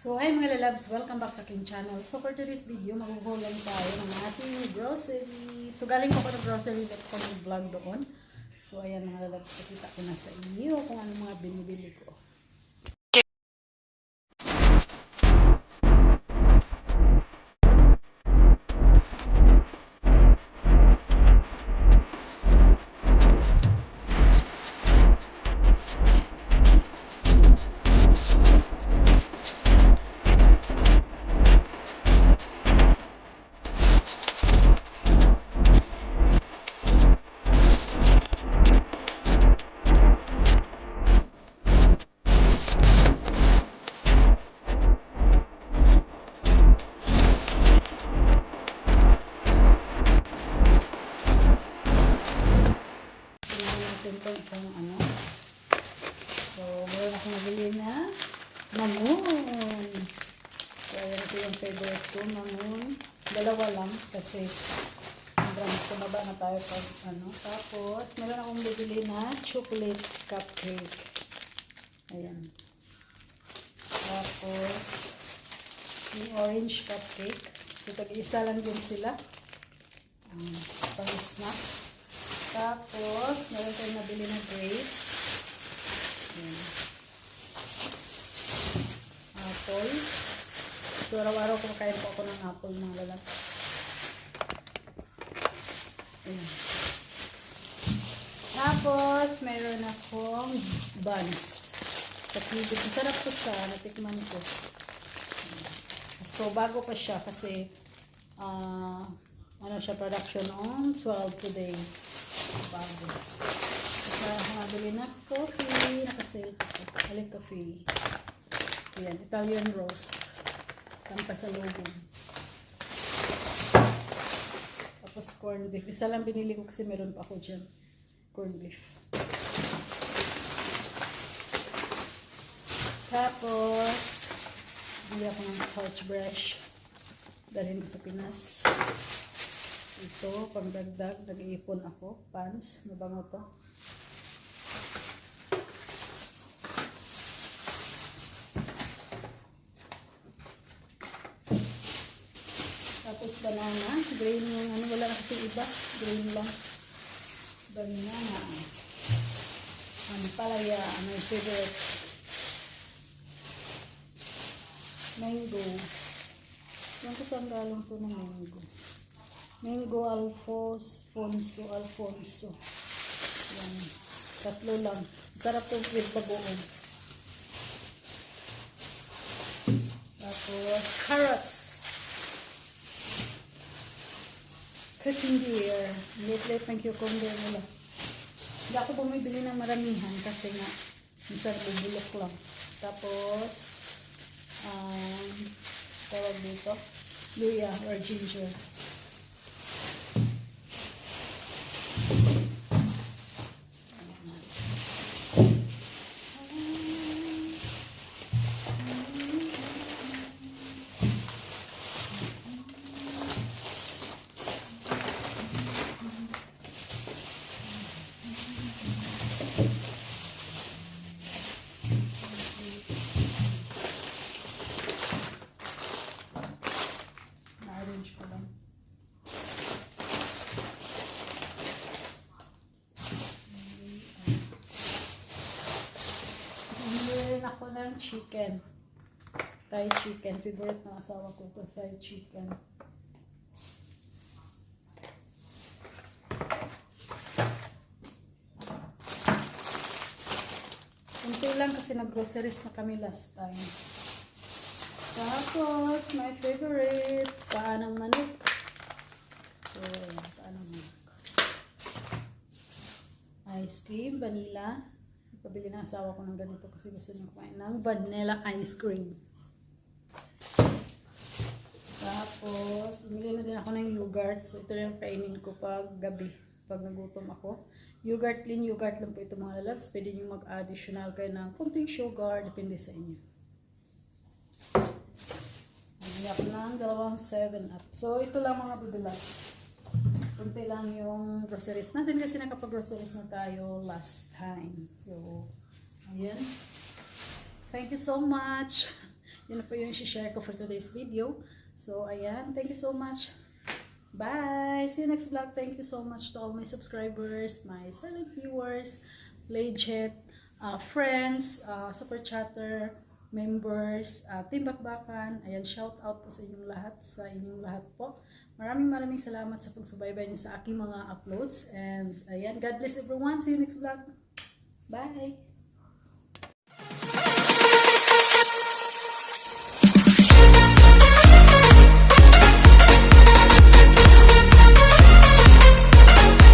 So, hi mga lalabs, welcome back sa aking channel. So, for today's video, maghuhulan tayo ng ating grocery. So, galing ko ng grocery at ko vlog doon. So, ayan mga lalabs, pakita ko na sa inyo kung ano mga binibili ko. Ito isang ano. So, meron akong nabili na mamon. So, ayan ito yung favorite ko, mamon. Dalawa lang kasi tumaba na tayo pag ano. Tapos, meron akong nabili na chocolate cupcake. Ayan. Tapos, yung orange cupcake. So, tag-isa lang din sila. Pang-snack. Tapos, meron tayong nabili na grapes. Ayan. Apple. So, araw-araw kumakain po ako ng apple mga lalaki. Ayan. Tapos, meron akong buns. Sa Kibit. Masarap po siya. Natikman ko. So, bago pa siya kasi ano siya, production on 12 today. Bago. Kasi nabili na coffee. Nakasale ko. Halik coffee. Ayan. Italian roast. Pampasalubong. Tapos corned beef. Isa lang binili ko kasi meron pa ako dyan. Corned beef. Tapos, bili ako ng toothbrush. Dalhin ko sa Pinas. Tapos ito, pangdagdag. Nag-iipon ako. Pants. Mabango to. Tapos banana. Green yung ano. Wala na kasi iba. Green lang. Banana. Palaya. My favorite. Mango. Yan ko saan galing to ng mango. Mango Alfonso. Yan. Tatlo lang. Sarap to with bagoong. Tapos, carrots. Cooking gear. Late ng cucumber nila. Hindi ako bumibili ng maramihan kasi nga minsan bubulok lang. Tapos, tawag dito, luya or ginger. Na-arrange ko lang. Bumili ako ng chicken. Thai chicken. Favorite ng asawa ko ito, Thai chicken. Kunti lang kasi nag-groceries na kami last time. Tapos, my favorite, paa ng manok. So, paa ng manok. Ice cream, vanilla. Pabili ng asawa ko ng ganito kasi gusto niya kumain ng vanilla ice cream. Tapos, bumili na din ako ng yogurt. So, ito yung kainin ko pag gabi, pag nagutom ako. Yogurt, plain yogurt lang po ito mga lalabs. Pwede nyo mag-additional kayo ng konting sugar, depende sa inyo. Nagyak ng 2 7-up. So, ito lang mga bibilas. Kunti lang yung groceries natin kasi nakapag-groceries na tayo last time. So, ayan. Thank you so much. Yun na po yung share ko for today's video. So, ayan. Thank you so much. Bye! See you next vlog. Thank you so much to all my subscribers, my silent viewers, legit, friends, super chatter, members, Team Bakbakan. Ayan, shout out po sa inyong lahat po. Maraming salamat sa pagsubaybay niyo sa aking mga uploads. And ayan, God bless everyone. See you next vlog. Bye!